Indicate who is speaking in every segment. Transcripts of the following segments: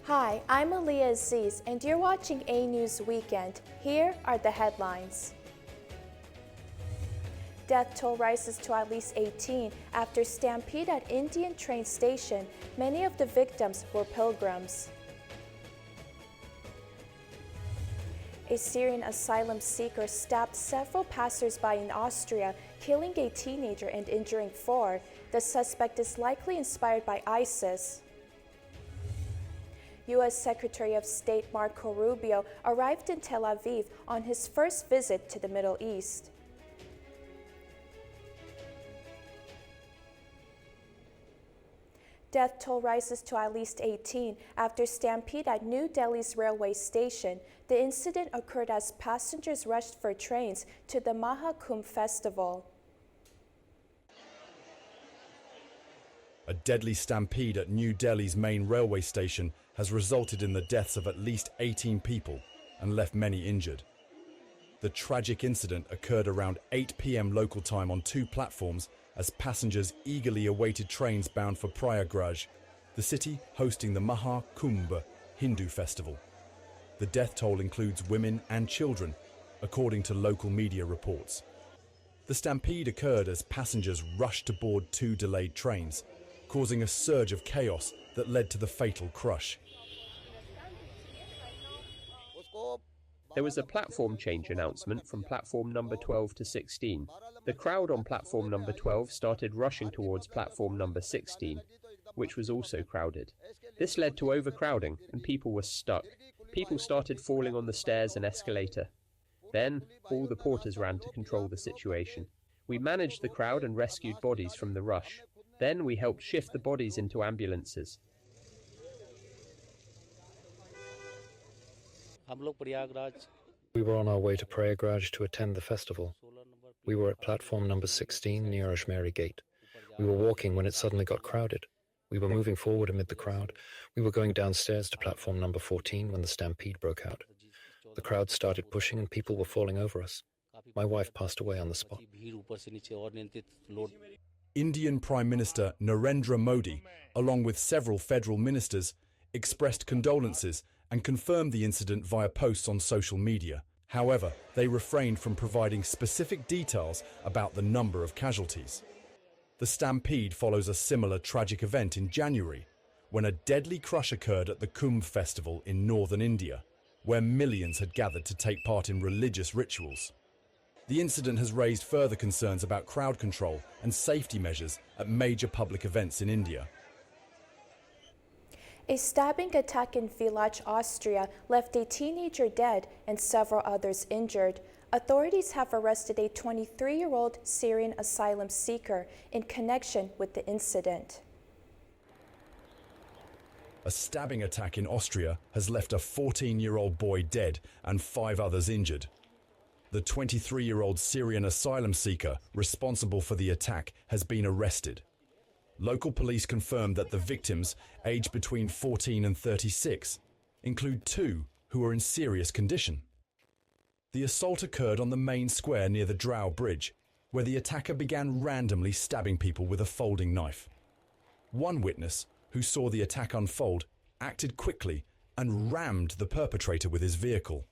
Speaker 1: Hi, I'm Aliyah Aziz, and you're watching A News Weekend. Here are the headlines. Death toll rises to at least 18 after stampede at Indian train station. Many of the victims were pilgrims. A Syrian asylum seeker stabbed several passers-by in Austria, killing a teenager and injuring 4. The suspect is likely inspired by ISIS. U.S. Secretary of State Marco Rubio arrived in Tel Aviv on his first visit to the Middle East. Death toll rises to at least 18 after stampede at New Delhi's railway station. The incident occurred as passengers rushed for trains to the Maha Kumbh festival.
Speaker 2: A deadly stampede at New Delhi's main railway station has resulted in the deaths of at least 18 people and left many injured. The tragic incident occurred around 8 p.m. local time on 2 platforms as passengers eagerly awaited trains bound for Prayagraj, the city hosting the Maha Kumbh Hindu festival. The death toll includes women and children, according to local media reports. The stampede occurred as passengers rushed to board 2 delayed trains, causing a surge of chaos that led to the fatal crush.
Speaker 3: There was a platform change announcement from platform number 12 to 16. The crowd on platform number 12 started rushing towards platform number 16, which was also crowded. This led to overcrowding and people were stuck. People started falling on the stairs and escalator. Then, all the porters ran to control the situation. We managed the crowd and rescued bodies from the rush. Then we helped shift the bodies into ambulances.
Speaker 4: We were on our way to Prayagraj to attend the festival. We were at platform number 16 near Ajmeri Gate. We were walking when it suddenly got crowded. We were moving forward amid the crowd. We were going downstairs to platform number 14 when the stampede broke out. The crowd started pushing and people were falling over us. My wife passed away on the spot.
Speaker 2: Indian Prime Minister Narendra Modi, along with several federal ministers, expressed condolences and confirmed the incident via posts on social media. However, they refrained from providing specific details about the number of casualties. The stampede follows a similar tragic event in January, when a deadly crush occurred at the Kumbh festival in northern India, where millions had gathered to take part in religious rituals. The incident has raised further concerns about crowd control and safety measures at major public events in India.
Speaker 1: A stabbing attack in Villach, Austria left a teenager dead and several others injured. Authorities have arrested a 23-year-old Syrian asylum seeker in connection with the incident.
Speaker 2: A stabbing attack in Austria has left a 14-year-old boy dead and 5 others injured. The 23-year-old Syrian asylum seeker responsible for the attack has been arrested. Local police confirmed that the victims, aged between 14 and 36, include 2 who are in serious condition. The assault occurred on the main square near the Drow Bridge, where the attacker began randomly stabbing people with a folding knife. One witness, who saw the attack unfold, acted quickly and rammed the perpetrator with his vehicle.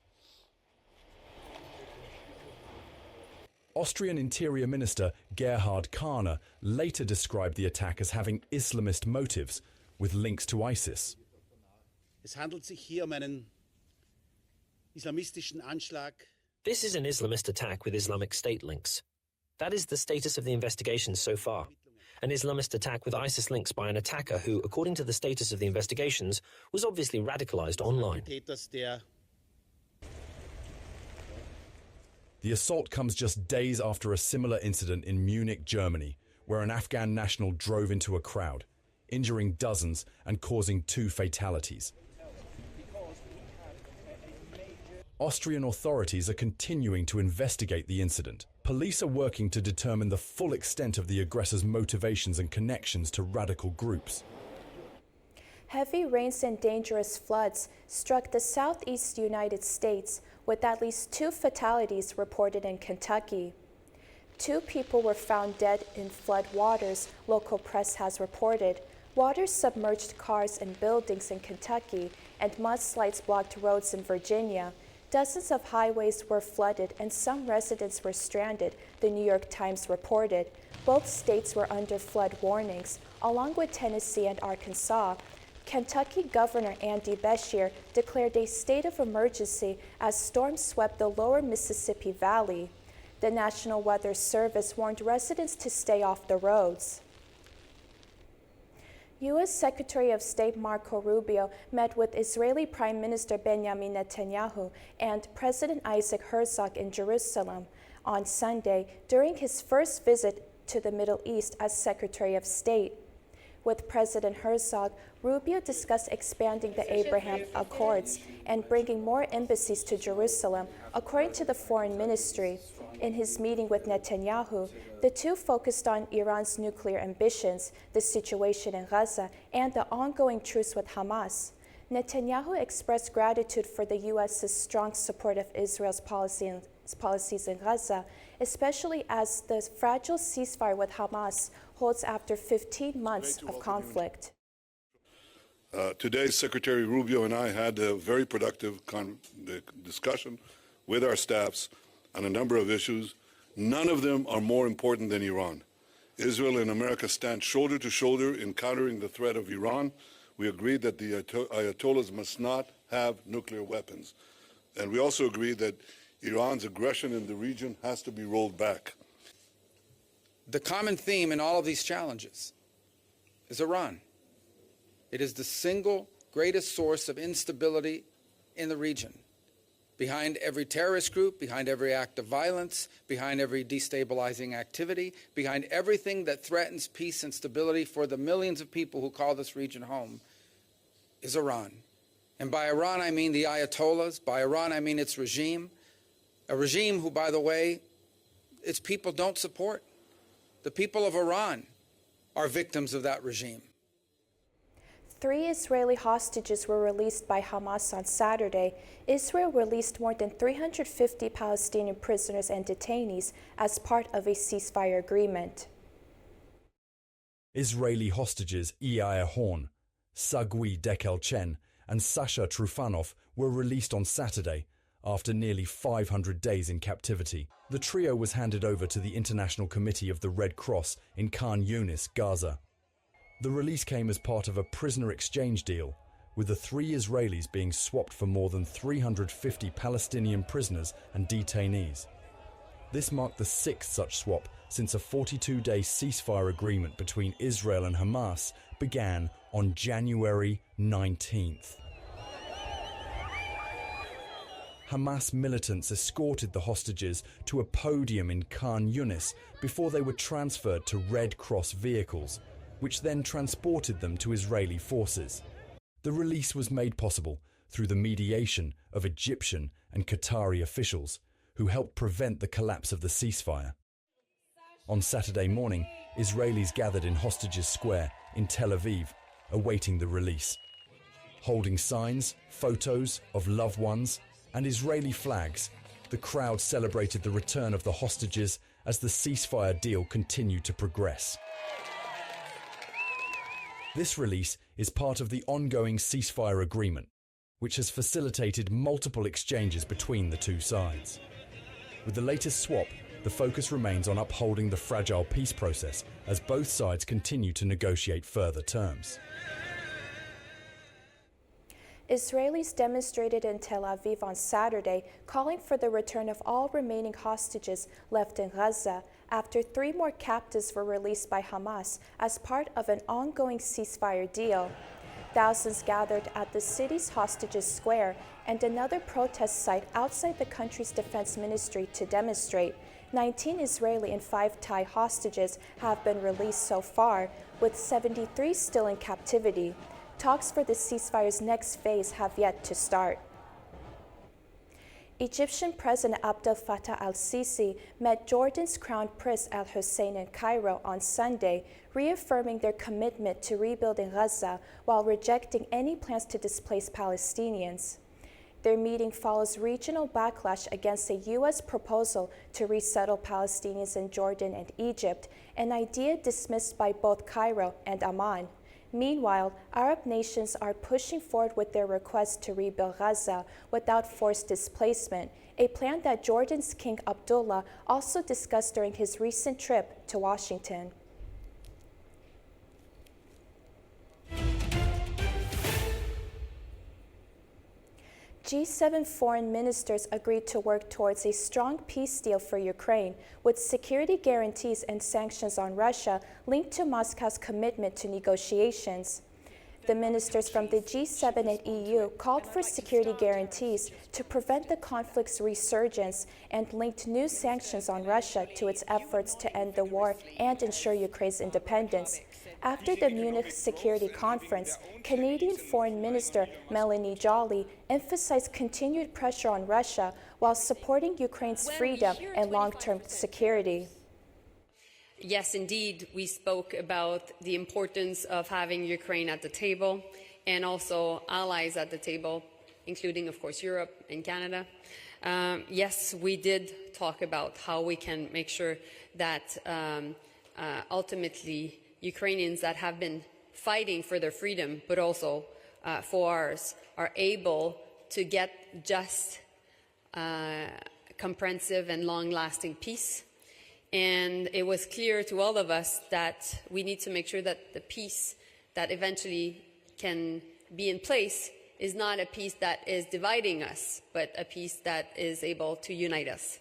Speaker 2: Austrian Interior Minister Gerhard Kahner later described the attack as having Islamist motives with links to ISIS.
Speaker 5: Es handelt sich hier um einen islamistischen Anschlag.
Speaker 6: This is an Islamist attack with Islamic State links. That is the status of the investigation so far. An Islamist attack with ISIS links by an attacker who, according to the status of the investigations, was obviously radicalized online.
Speaker 2: The assault comes just days after a similar incident in Munich, Germany, where an Afghan national drove into a crowd, injuring dozens and causing 2 fatalities. Austrian authorities are continuing to investigate the incident. Police are working to determine the full extent of the aggressor's motivations and connections to radical groups.
Speaker 1: Heavy rains and dangerous floods struck the southeast United States, with at least 2 fatalities reported in Kentucky. 2 people were found dead in flood waters, local press has reported. Water submerged cars and buildings in Kentucky, and mudslides blocked roads in Virginia. Dozens of highways were flooded and some residents were stranded, the New York Times reported. Both states were under flood warnings, along with Tennessee and Arkansas. Kentucky Governor Andy Beshear declared a state of emergency as storms swept the lower Mississippi Valley. The National Weather Service warned residents to stay off the roads. U.S. Secretary of State Marco Rubio met with Israeli Prime Minister Benjamin Netanyahu and President Isaac Herzog in Jerusalem on Sunday during his first visit to the Middle East as Secretary of State. With President Herzog, Rubio discussed expanding the Abraham Accords and bringing more embassies to Jerusalem, according to the Foreign Ministry. In his meeting with Netanyahu, the two focused on Iran's nuclear ambitions, the situation in Gaza, and the ongoing truce with Hamas. Netanyahu expressed gratitude for the U.S.'s strong support of Israel's policies in Gaza, especially as the fragile ceasefire with Hamas holds after 15 months of conflict.
Speaker 7: Today, Secretary Rubio and I had a very productive discussion with our staffs on a number of issues. None of them are more important than Iran. Israel and America stand shoulder to shoulder in countering the threat of Iran. We agreed that the Ayatollahs must not have nuclear weapons. And we also agreed that Iran's aggression in the region has to be rolled back.
Speaker 8: The common theme in all of these challenges is Iran. It is the single greatest source of instability in the region. Behind every terrorist group, behind every act of violence, behind every destabilizing activity, behind everything that threatens peace and stability for the millions of people who call this region home, is Iran. And by Iran, I mean the Ayatollahs. By Iran, I mean its regime. A regime who, by the way, its people don't support. The people of Iran are victims of that regime.
Speaker 1: 3 Israeli hostages were released by Hamas on Saturday. Israel released more than 350 Palestinian prisoners and detainees as part of a ceasefire agreement.
Speaker 2: Israeli hostages Yair Horn, Sagui Dekel-Chen, and Sasha Trufanov were released on Saturday after nearly 500 days in captivity. The trio was handed over to the International Committee of the Red Cross in Khan Yunis, Gaza. The release came as part of a prisoner exchange deal, with the 3 Israelis being swapped for more than 350 Palestinian prisoners and detainees. This marked the 6th such swap since a 42-day ceasefire agreement between Israel and Hamas began on January 19th. Hamas militants escorted the hostages to a podium in Khan Yunis before they were transferred to Red Cross vehicles, which then transported them to Israeli forces. The release was made possible through the mediation of Egyptian and Qatari officials who helped prevent the collapse of the ceasefire. On Saturday morning, Israelis gathered in Hostages Square in Tel Aviv, awaiting the release. Holding signs, photos of loved ones, and Israeli flags, the crowd celebrated the return of the hostages as the ceasefire deal continued to progress. This release is part of the ongoing ceasefire agreement, which has facilitated multiple exchanges between the two sides. With the latest swap, the focus remains on upholding the fragile peace process as both sides continue to negotiate further terms.
Speaker 1: Israelis demonstrated in Tel Aviv on Saturday, calling for the return of all remaining hostages left in Gaza after 3 more captives were released by Hamas as part of an ongoing ceasefire deal. Thousands gathered at the city's Hostages Square and another protest site outside the country's defense ministry to demonstrate. 19 Israeli and 5 Thai hostages have been released so far, with 73 still in captivity. Talks for the ceasefire's next phase have yet to start. Egyptian President Abdel Fattah al-Sisi met Jordan's Crown Prince al-Hussein in Cairo on Sunday, reaffirming their commitment to rebuilding Gaza while rejecting any plans to displace Palestinians. Their meeting follows regional backlash against a U.S. proposal to resettle Palestinians in Jordan and Egypt, an idea dismissed by both Cairo and Amman. Meanwhile, Arab nations are pushing forward with their request to rebuild Gaza without forced displacement, a plan that Jordan's King Abdullah also discussed during his recent trip to Washington. G7 foreign ministers agreed to work towards a strong peace deal for Ukraine, with security guarantees and sanctions on Russia linked to Moscow's commitment to negotiations. The ministers from the G7 and EU called for security guarantees to prevent the conflict's resurgence and linked new sanctions on Russia to its efforts to end the war and ensure Ukraine's independence. After the Munich Security Conference, Canadian Foreign Minister Melanie Joly emphasized continued pressure on Russia while supporting Ukraine's freedom and long-term security.
Speaker 9: Yes, indeed, we spoke about the importance of having Ukraine at the table and also allies at the table, including, of course, Europe and Canada. Yes, we did talk about how we can make sure that ultimately Ukrainians that have been fighting for their freedom, but also for ours, are able to get just, comprehensive and long-lasting peace. And it was clear to all of us that we need to make sure that the peace that eventually can be in place is not a peace that is dividing us, but a peace that is able to unite us.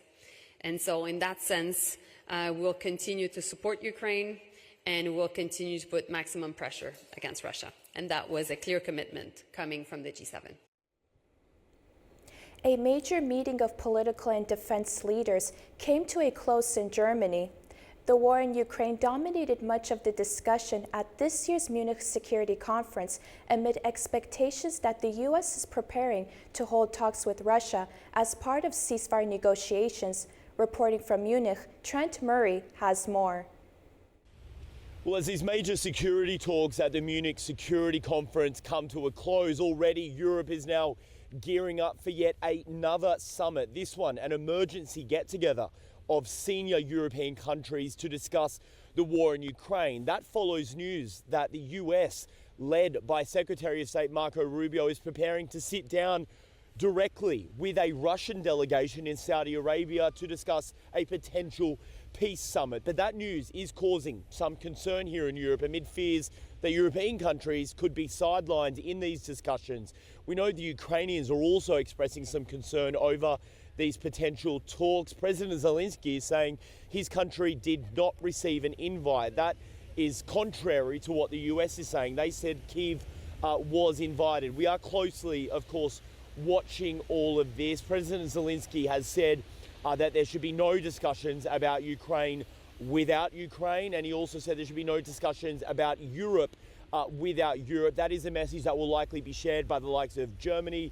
Speaker 9: And so in that sense, we'll continue to support Ukraine and we'll continue to put maximum pressure against Russia. And that was a clear commitment coming from the G7.
Speaker 1: A major meeting of political and defense leaders came to a close in Germany. The war in Ukraine dominated much of the discussion at this year's Munich Security Conference amid expectations that the U.S. is preparing to hold talks with Russia as part of ceasefire negotiations. Reporting from Munich, Trent Murray has more.
Speaker 10: Well, as these major security talks at the Munich Security Conference come to a close, already Europe is now gearing up for yet another summit. This one, an emergency get-together of senior European countries to discuss the war in Ukraine. That follows news that the US, led by Secretary of State Marco Rubio, is preparing to sit down directly with a Russian delegation in Saudi Arabia to discuss a potential peace summit. But that news is causing some concern here in Europe amid fears that European countries could be sidelined in these discussions. We know the Ukrainians are also expressing some concern over these potential talks. President Zelensky is saying his country did not receive an invite. That is contrary to what the US is saying. They said Kyiv was invited. We are closely, of course, watching all of this. President Zelensky has said that there should be no discussions about Ukraine without Ukraine, and he also said there should be no discussions about Europe without Europe. That is a message that will likely be shared by the likes of Germany,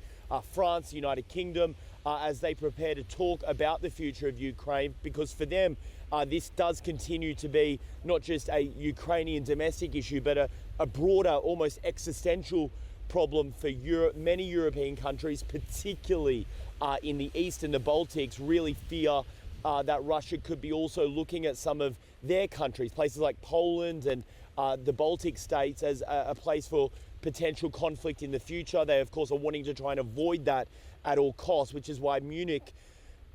Speaker 10: France, the United Kingdom, as they prepare to talk about the future of Ukraine, because for them, this does continue to be not just a Ukrainian domestic issue, but a broader, almost existential problem for Europe. Many European countries, particularly in the East and the Baltics, really fear that Russia could be also looking at some of their countries, places like Poland and the Baltic states, as a place for potential conflict in the future. They, of course, are wanting to try and avoid that at all costs, which is why Munich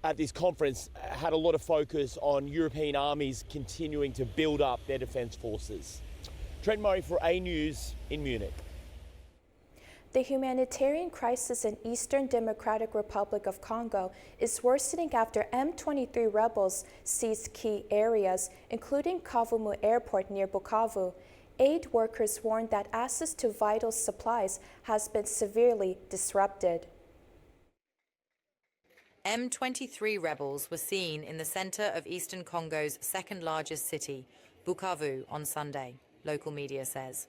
Speaker 10: at this conference had a lot of focus on European armies continuing to build up their defence forces. Trent Murray for A News in Munich.
Speaker 1: The humanitarian crisis in Eastern Democratic Republic of Congo is worsening after M23 rebels seized key areas, including Kavumu Airport near Bukavu. Aid workers warned that access to vital supplies has been severely disrupted.
Speaker 11: M23 rebels were seen in the center of Eastern Congo's second largest city, Bukavu, on Sunday, local media says.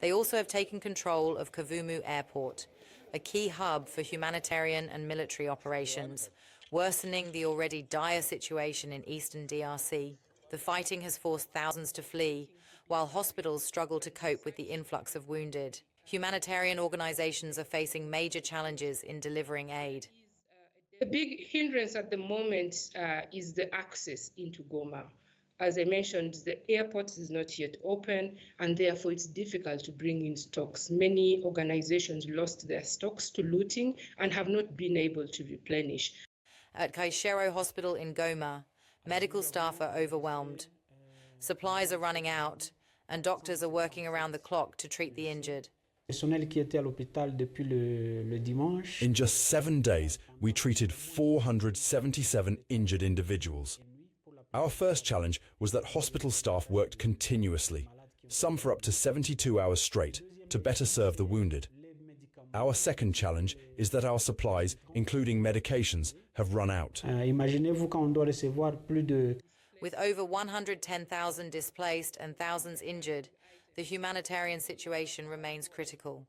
Speaker 11: They also have taken control of Kavumu Airport, a key hub for humanitarian and military operations, worsening the already dire situation in eastern DRC. The fighting has forced thousands to flee, while hospitals struggle to cope with the influx of wounded. Humanitarian organizations are facing major challenges in delivering aid.
Speaker 12: The big hindrance at the moment is the access into Goma. As I mentioned, the airport is not yet open, and therefore it's difficult to bring in stocks. Many organizations lost their stocks to looting and have not been able to replenish.
Speaker 11: At Caixero Hospital in Goma, medical staff are overwhelmed. Supplies are running out, and doctors are working around the clock to treat the injured.
Speaker 2: In just 7 days, we treated 477 injured individuals. Our first challenge was that hospital staff worked continuously, some for up to 72 hours straight, to better serve the wounded. Our second challenge is that our supplies, including medications, have run out.
Speaker 11: With over 110,000 displaced and thousands injured, the humanitarian situation remains critical.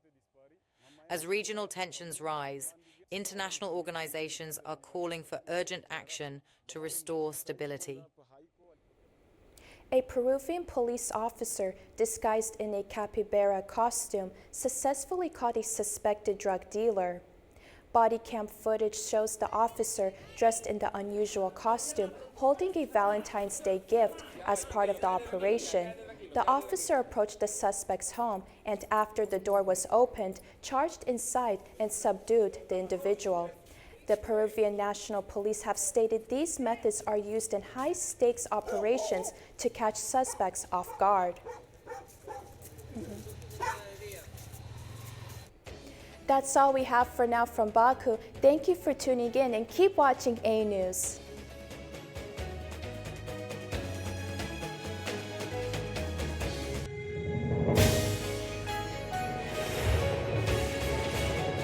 Speaker 11: As regional tensions rise, international organizations are calling for urgent action to restore stability.
Speaker 1: A Peruvian police officer disguised in a capybara costume successfully caught a suspected drug dealer. Body cam footage shows the officer dressed in the unusual costume holding a Valentine's Day gift as part of the operation. The officer approached the suspect's home and, after the door was opened, charged inside and subdued the individual. The Peruvian National Police have stated these methods are used in high-stakes operations to catch suspects off guard. That's all we have for now from Baku. Thank you for tuning in and keep watching A News.